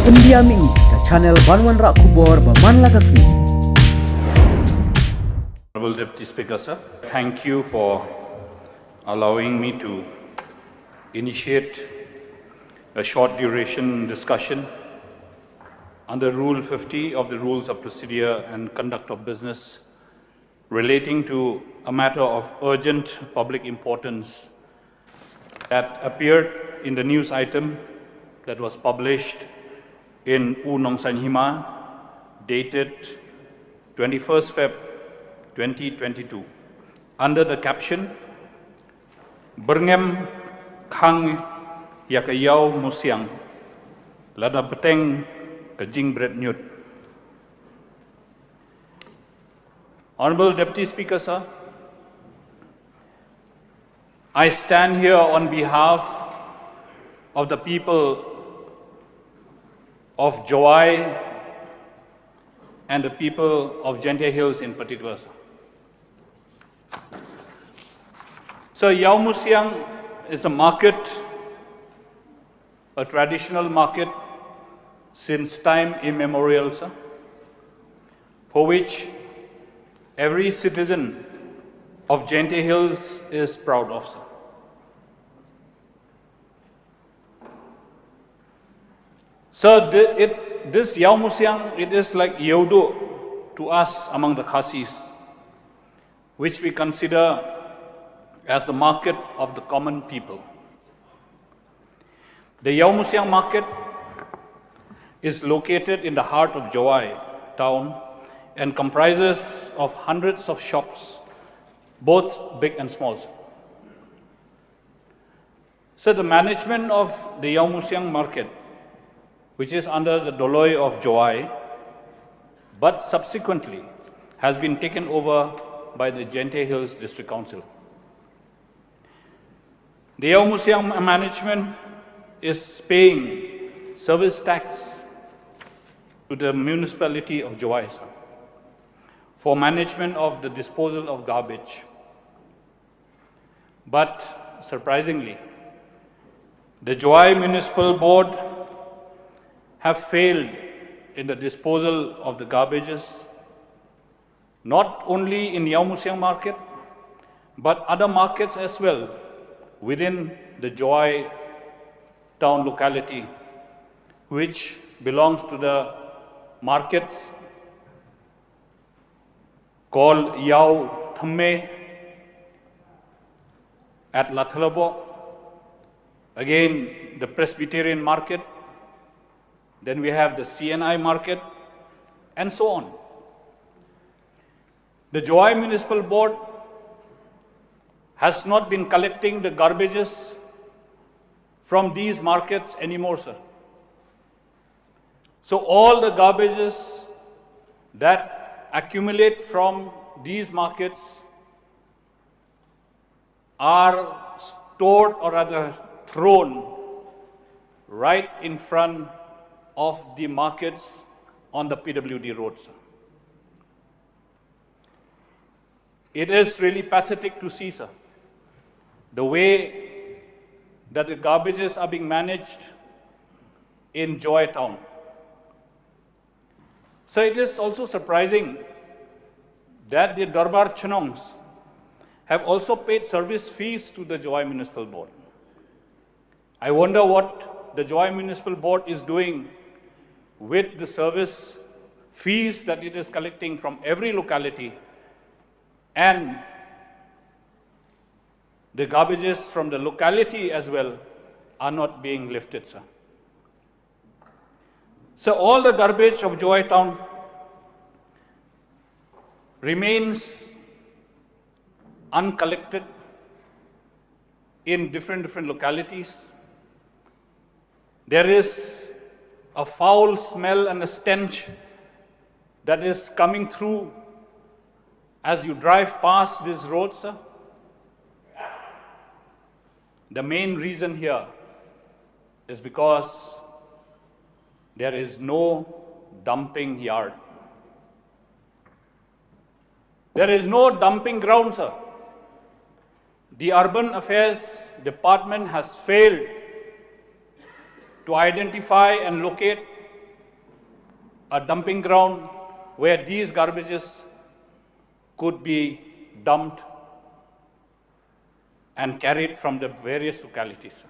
India Ming ke channel Banwan Rak Kubor Baman Lagasni. Honorable Deputy Speaker, sir, thank you for allowing me to initiate a short duration discussion under Rule 50 of the Rules of Procedure and Conduct of Business relating to a matter of urgent public importance that appeared in the news item that was published in U Nong San Hima, dated 21st Feb 2022, under the caption, Berngem Khang Yakayau Musiang, Lada Beteng ke Jingeh Niut. Honorable Deputy Speaker, sir, I stand here on behalf of the people of Jowai and the people of Jingeh Hills in particular, sir. So Yau Musiang is a market, a traditional market since time immemorial, sir, for which every citizen of Jingeh Hills is proud of, sir. So this Yau Musiang, it is like Yodo to us among the Khasis, which we consider as the market of the common people. The Yau Musiang market is located in the heart of Jowai town and comprises of hundreds of shops, both big and small. So the management of the Yau Musiang market, which is under the Doloi of Jowai, but subsequently has been taken over by the Jingeh Hills District Council. The Yau Musiang management is paying service tax to the municipality of Jowai for management of the disposal of garbage. But surprisingly, the Jowai Municipal Board have failed in the disposal of the garbages, not only in Yau Musiang market, but other markets as well within the Jowai town locality, which belongs to the markets called Yau Theh at Lathalabo, again the Presbyterian market, then we have the CNI market, and so on. The Jowai Municipal Board has not been collecting the garbages from these markets anymore, sir. So all the garbages that accumulate from these markets are stored or rather thrown right in front of the markets on the PWD roads. It is really pathetic to see, sir, the way that the garbages are being managed in Jowai town. So it is also surprising that the Darbar Chenongs have also paid service fees to the Jowai Municipal Board. I wonder what the Jowai Municipal Board is doing with the service fees that it is collecting from every locality, and the garbages from the locality as well are not being lifted, sir. So all the garbage of Jowai town remains uncollected in different localities. There is a foul smell and a stench that is coming through as you drive past these roads, sir. The main reason here is because there is no dumping yard. There is no dumping ground, sir. The Urban Affairs Department has failed to identify and locate a dumping ground where these garbages could be dumped and carried from the various localities.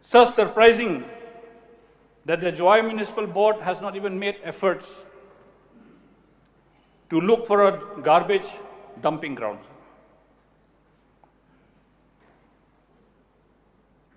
So surprising that the Jowai Municipal Board has not even made efforts to look for a garbage dumping ground.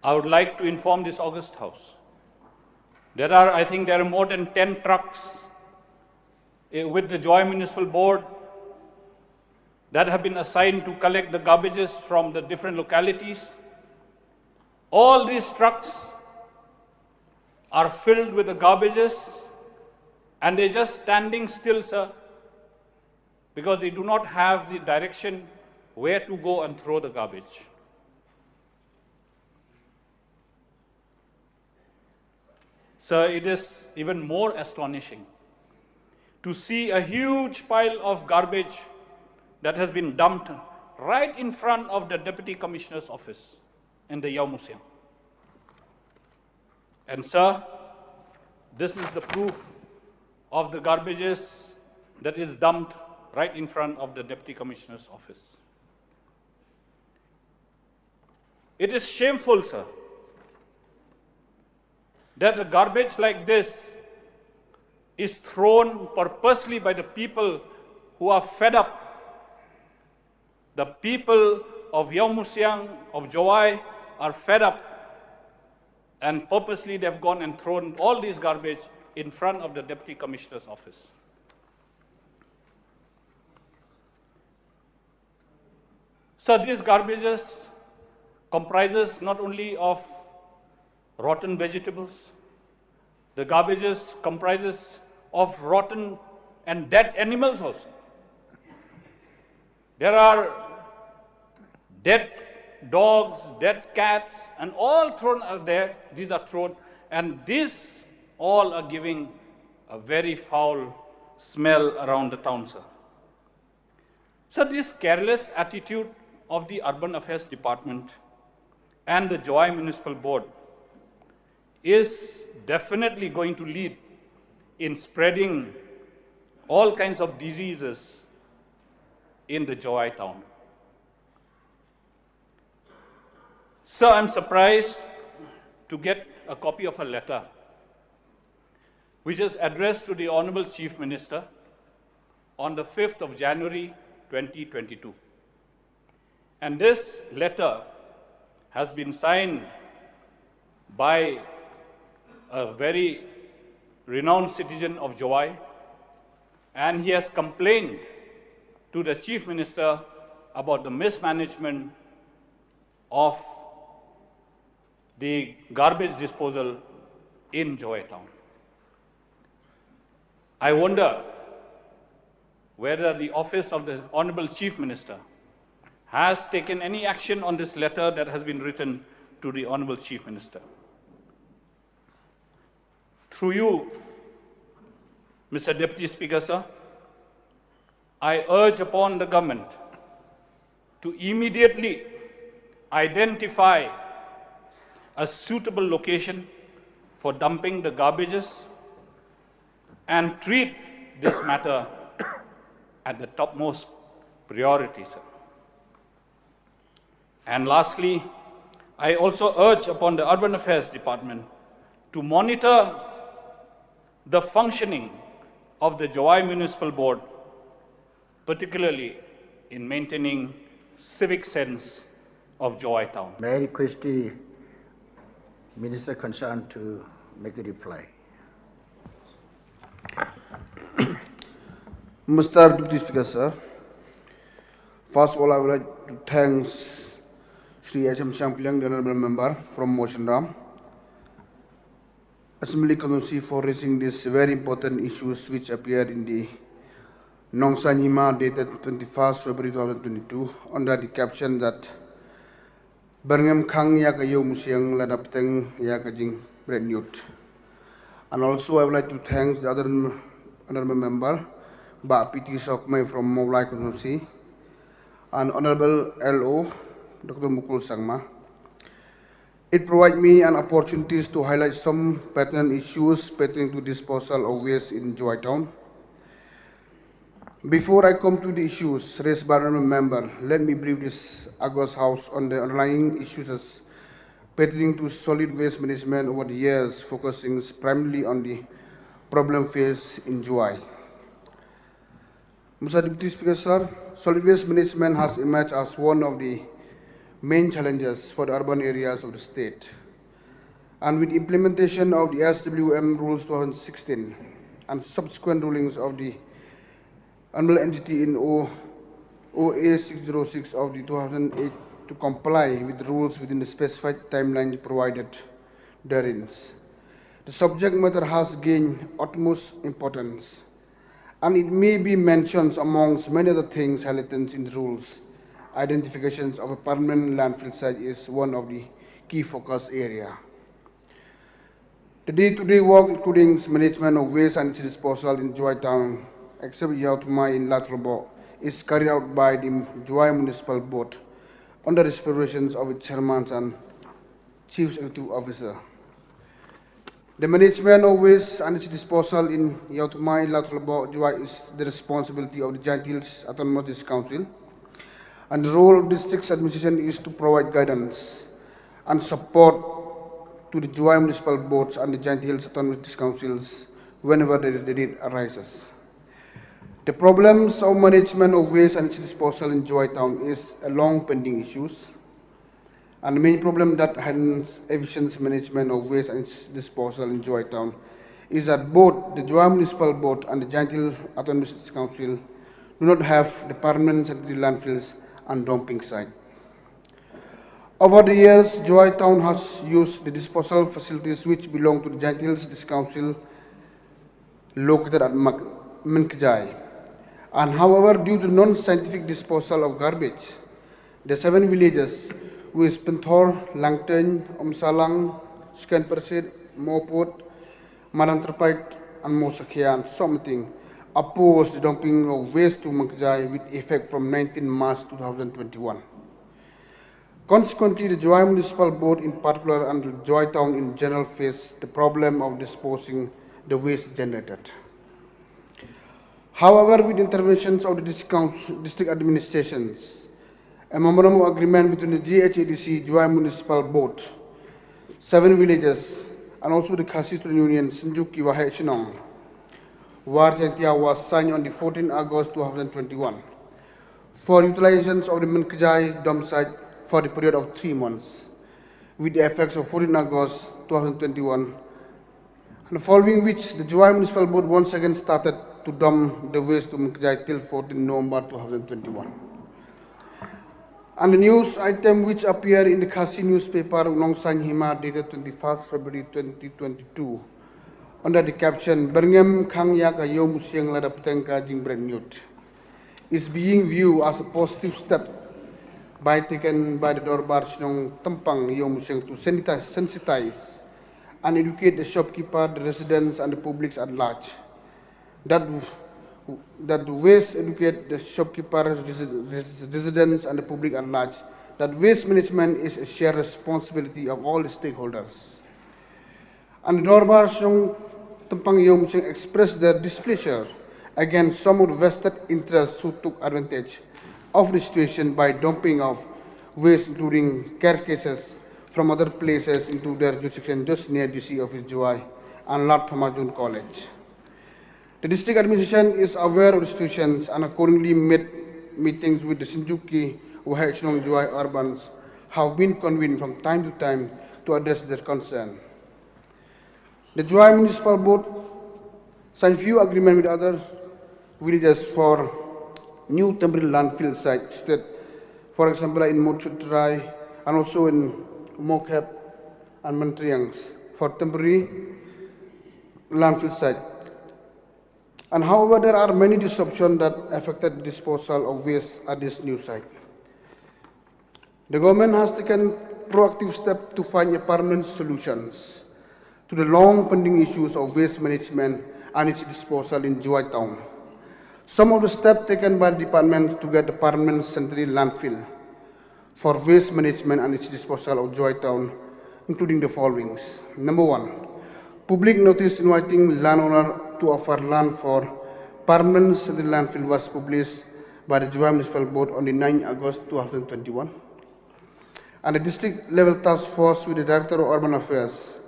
I would like to inform this august house. I think there are more than 10 trucks with the Jowai Municipal Board that have been assigned to collect the garbages from the different localities. All these trucks are filled with the garbages and they're just standing still, sir, because they do not have the direction where to go and throw the garbage. Sir, it is even more astonishing to see a huge pile of garbage that has been dumped right in front of the Deputy Commissioner's office in the Yau Museum. And sir, this is the proof of the garbages that is dumped right in front of the Deputy Commissioner's office. It is shameful, sir, that a garbage like this is thrown purposely by the people who are fed up. The people of Yau Museum, of Jowai, are fed up, and purposely they've gone and thrown all these garbage in front of the Deputy Commissioner's office. So these garbages comprises not only of rotten vegetables, the garbages comprises of rotten and dead animals also. There are dead dogs, dead cats, and all thrown out there. These are thrown, and these all are giving a very foul smell around the town, sir. So this careless attitude of the Urban Affairs Department and the Jowai Municipal Board is definitely going to lead in spreading all kinds of diseases in the Jowai town. So I'm surprised to get a copy of a letter which is addressed to the Honorable Chief Minister on the 5th of January 2022. And this letter has been signed by a very renowned citizen of Jowai, and he has complained to the Chief Minister about the mismanagement of the garbage disposal in Jowai town. I wonder whether the office of the Honorable Chief Minister has taken any action on this letter that has been written to the Honorable Chief Minister. Through you, Mr. Deputy Speaker, sir, I urge upon the government to immediately identify a suitable location for dumping the garbages and treat this matter at the topmost priority, sir. And lastly, I also urge upon the Urban Affairs Department to monitor the functioning of the Jowai Municipal Board, particularly in maintaining civic sense of Jowai town. May I request the Minister concerned to make the reply. Mr. Deputy Speaker, sir, first of all, I would like to thank Sri H.M. Shangpliang, the Honourable Member from Motion Ram, Assembly Committee, for raising these very important issues which appeared in the Nongsa Nima dated 21st February 2022 under the caption that Birmingham Kang ya ka Yau Museum ladapteng ya ka Jing Niut. And also I would like to thank the other Honourable Member, Ba P.T. Sokmai from Mawlai Constituency, and Honourable L.O. Dr. Mukul Sangma. It provides me an opportunity to highlight some pertinent issues pertaining to disposal of waste in Jowai town. Before I come to the issues raised by the member, let me brief this August House on the underlying issues pertaining to solid waste management over the years, focusing primarily on the problem faced in Jowai. Mr. Deputy Speaker, sir, solid waste management has emerged as one of the main challenges for the urban areas of the state. And with implementation of the SWM Rules 2016 and subsequent rulings of the Honorable Entity in OA 606 of the 2008 to comply with rules within the specified timeline provided therein, the subject matter has gained utmost importance, and it may be mentioned amongst many other things highlighted in the rules. Identifications of a permanent landfill site is one of the key focus areas. The day-to-day work, including management of waste and its disposal in Jowai town, except Yautmai in Latrabo, is carried out by the Jowai Municipal Board under the supervision of its chairman and chief executive officer. The management of waste and its disposal in Yautmai, Latrabo, Jowai is the responsibility of the Giant Hills Autonomous District Council, and the role of district administration is to provide guidance and support to the Jowai Municipal Boards and the Giant Hills Autonomous District Councils whenever the need arises. The problems of management of waste and its disposal in Jowai town is a long pending issue, and the main problem that hinders efficient management of waste and its disposal in Jowai town is that both the Jowai Municipal Board and the Giant Hill Autonomous District Council do not have the permanent sanitary landfills and dumping site. Over the years, Jowai town has used the disposal facilities which belong to the Giant Hills District Council located at Menkejai. And however, due to non-scientific disposal of garbage, the 7 villages, with Penthor, Langton, Omsalang, Skenpersid, Mopot, Marantrapait, and Mosakia, and something, opposed the dumping of waste to Menkejai with effect from 19 March 2021. Consequently, the Jowai Municipal Board in particular and the Jowai town in general face the problem of disposing the waste generated. However, with interventions of the district administrations, a memorandum of agreement between the GHADC, Jowai Municipal Board, 7 villages, and also the Khasi Student Union, Sinjuki Wahai Shinong, Warjantia was signed on the 14th August 2021 for utilizations of the Menkejai dump site for the period of 3 months, with the effects of 14 August 2021, and following which the Jowai Municipal Board once again started to dump the waste to Menkejai till 14 November 2021. And the news item which appeared in the Khasi newspaper Nongsang Hima dated 21st February 2022 under the caption Berngem Khang Yak Ayo Musyang Ladap Tengka Jingbren Niut is being viewed as a positive step taken by the Dorbar Shnong Tampang Yo Musyang to sensitize and educate the shopkeeper, the residents and the public at large. That the waste educate the shopkeepers, residents and the public at large, that waste management is a shared responsibility of all the stakeholders. And the Dorbar Shnong Tampang Yo Musyang expressed their displeasure against some of the vested interests who took advantage of the situation by dumping of waste, including carcasses from other places into their jurisdiction just near DC office Jowai and Lat Phamajun College. The district administration is aware of the situations and accordingly made meetings with the Sinjuki Wahai Shinong Jowai urbans have been convened from time to time to address their concern. The Jowai Municipal Board signed few agreements with other villages for new temporary landfill sites, for example in Mochutrai and also in Mokep and Mantriangs for temporary landfill site. And however, there are many disruptions that affected the disposal of waste at this new site. The government has taken proactive steps to find permanent solutions to the long pending issues of waste management and its disposal in Jowai town. Some of the steps taken by the department to get the permanent sanitary landfill for waste management and its disposal of Jowai town including the following. Number one, public notice inviting landowner to offer land for permanent sanitary landfill was published by the Jowai Municipal Board on the 9th August 2021. And the district level task force with the Director of Urban Affairs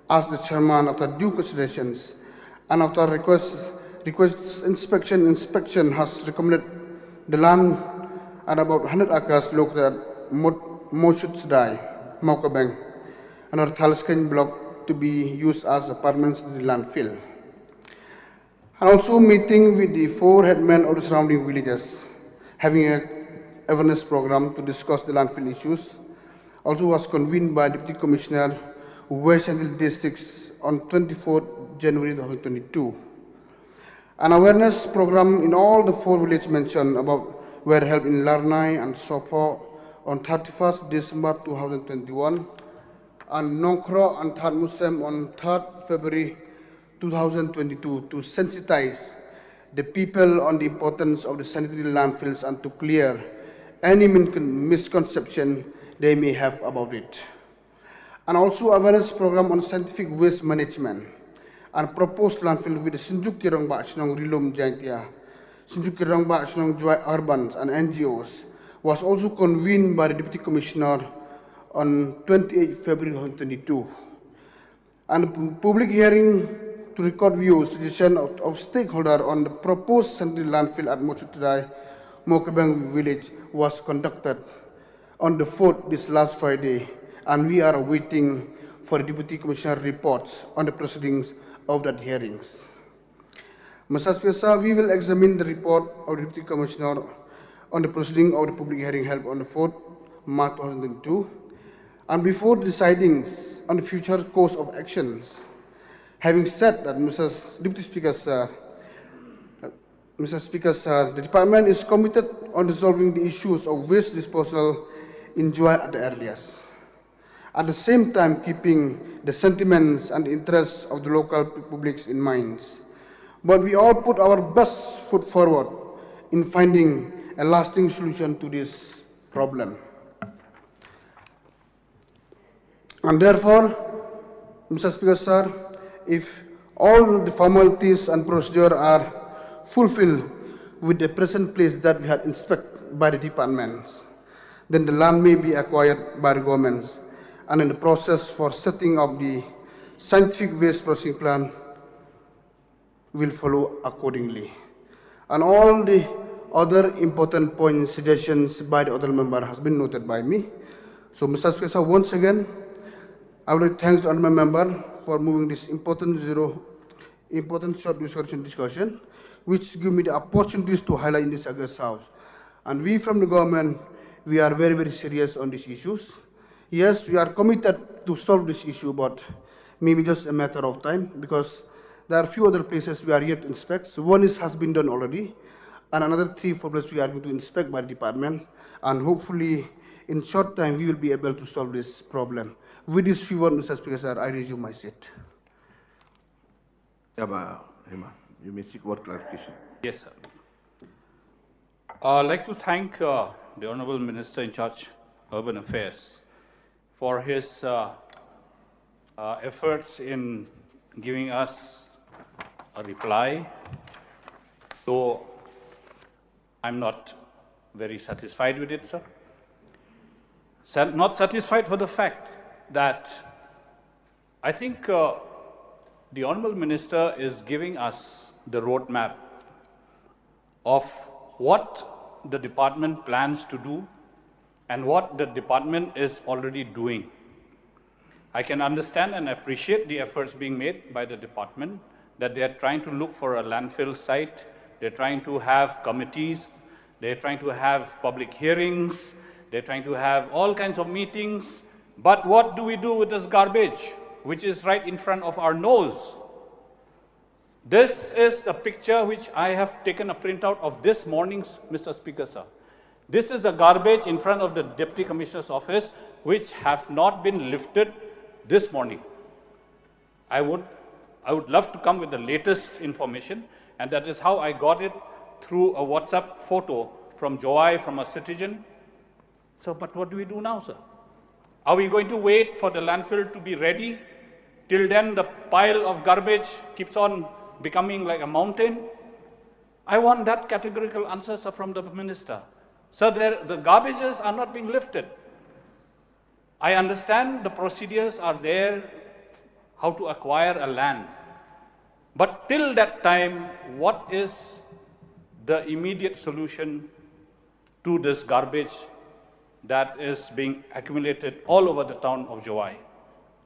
asked the chairman, after due considerations and after request inspection has recommended the land at about 100 acres located at Moshutzdai, Maukabang, and our Thalsken block to be used as a permanent landfill. And also meeting with the 4 headmen of the surrounding villages, having a awareness program to discuss the landfill issues, also was convened by Deputy Commissioner West Central Districts on 24th January 2022. An awareness program in all the 4 villages mentioned about were held in Larnai and Sopo on 31st December 2021, and Nongkro and That Musem on 3rd February 2022 to sensitize the people on the importance of the sanitary landfills and to clear any misconception they may have about it. And also awareness program on scientific waste management and proposed landfill with the Sinjuk Kirongba Shnong Rilum Jaintia, Sinjuk Kirongba Shnong Jowai Urbans and NGOs was also convened by the Deputy Commissioner on 28 February 2022. And a public hearing to record views, suggestion of stakeholders on the proposed sanitary landfill at Mochutrai, Mokabang village was conducted on the 4th this last Friday, and we are waiting for the Deputy Commissioner reports on the proceedings of that hearings. Mr. Speaker, we will examine the report of the Deputy Commissioner on the proceeding of the public hearing held on the 4th March 2022, and before deciding on the future course of actions. Having said that, Mr. Deputy Speaker, sir, the department is committed on resolving the issues of waste disposal in Jowai at the earliest. At the same time, keeping the sentiments and interests of the local publics in mind. But we all put our best foot forward in finding a lasting solution to this problem. And therefore, Mr. Speaker, sir, if all the formalities and procedure are fulfilled with the present place that we had inspected by the departments, then the land may be acquired by the governments, and in the process for setting up the scientific waste processing plant will follow accordingly. And all the other important points, suggestions by the other member has been noted by me. So, Mr. Speaker, once again, I would like to thank the honourable member for moving this important short discussion, which give me the opportunities to highlight in this August House. And we from the government, we are very, very serious on these issues. Yes, we are committed to solve this issue, but maybe just a matter of time, because there are a few other places we are yet to inspect. So one has been done already, and another 3-4 places we are going to inspect by the department, and hopefully in short time we will be able to solve this problem. With this few words, Mr. Speaker, sir, I resume my seat. Yeah, you may seek word clarification. Yes, sir. I'd like to thank the Honourable Minister in charge of Urban Affairs for his efforts in giving us a reply, though I'm not very satisfied with it, sir. Not satisfied for the fact that I think the Honourable Minister is giving us the roadmap of what the department plans to do and what the department is already doing. I can understand and appreciate the efforts being made by the department, that they are trying to look for a landfill site, they're trying to have committees, they're trying to have public hearings, they're trying to have all kinds of meetings. But what do we do with this garbage, which is right in front of our nose? This is a picture which I have taken a printout of this morning, Mr. Speaker, sir. This is the garbage in front of the Deputy Commissioner's office, which have not been lifted this morning. I would love to come with the latest information, and that is how I got it through a WhatsApp photo from Jowai, from a citizen. So, but what do we do now, sir? Are we going to wait for the landfill to be ready? Till then, the pile of garbage keeps on becoming like a mountain. I want that categorical answer, sir, from the minister. So the garbages are not being lifted. I understand the procedures are there, how to acquire a land. But till that time, what is the immediate solution to this garbage that is being accumulated all over the town of Jowai?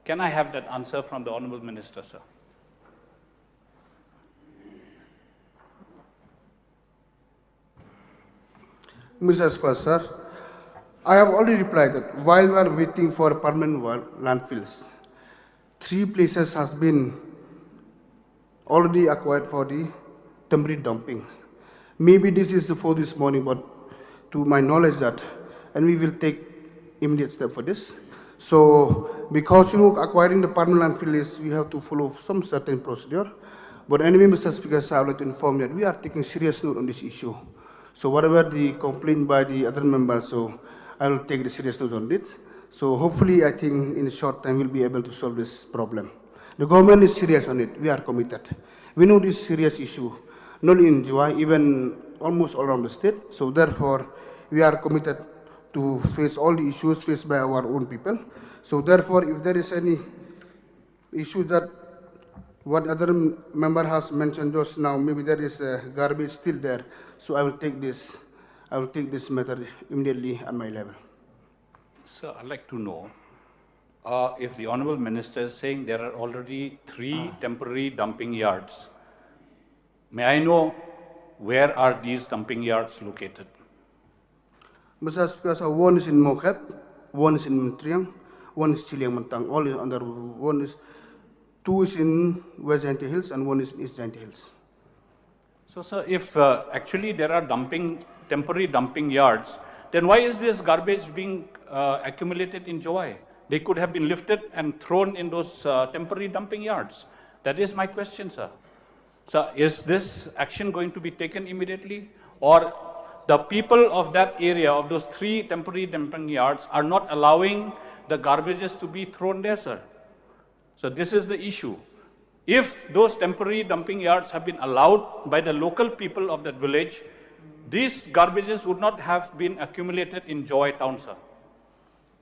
Can I have that answer from the Honourable Minister, sir? Mr. Speaker, sir, I have already replied that while we are waiting for permanent landfills, 3 places has been already acquired for the temporary dumping. Maybe this is for this morning, but to my knowledge that, and we will take immediate step for this. So, because acquiring the permanent landfill is, we have to follow some certain procedure. But anyway, Mr. Speaker, I would like to inform you that we are taking serious note on this issue. So whatever the complaint by the other members, so I will take the serious note on it. So hopefully, I think in a short time, we'll be able to solve this problem. The government is serious on it. We are committed. We know this serious issue, not in Jowai, even almost all around the state. So therefore, we are committed to face all the issues faced by our own people. So therefore, if there is any issue that what other member has mentioned just now, maybe there is garbage still there. So I will take this matter immediately at my level. Sir, I'd like to know if the Honourable Minister is saying there are already 3 temporary dumping yards. May I know where are these dumping yards located? Mr. Speaker, so one is in Mokhep, one is in Mentriang, one is Chiliang Mentang. All is under one is 2 is in West Jaintia Hills and 1 is in East Jaintia Hills. So, sir, if actually there are temporary dumping yards, then why is this garbage being accumulated in Jowai? They could have been lifted and thrown in those temporary dumping yards. That is my question, sir. So, is this action going to be taken immediately, or the people of that area, of those 3 temporary dumping yards, are not allowing the garbages to be thrown there, sir? So this is the issue. If those temporary dumping yards have been allowed by the local people of that village, these garbages would not have been accumulated in Jowai town, sir.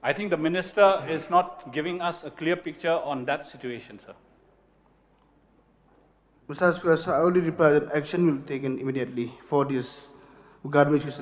I think the minister is not giving us a clear picture on that situation, sir. Mr. Speaker, I already replied that action will be taken immediately for this garbage which is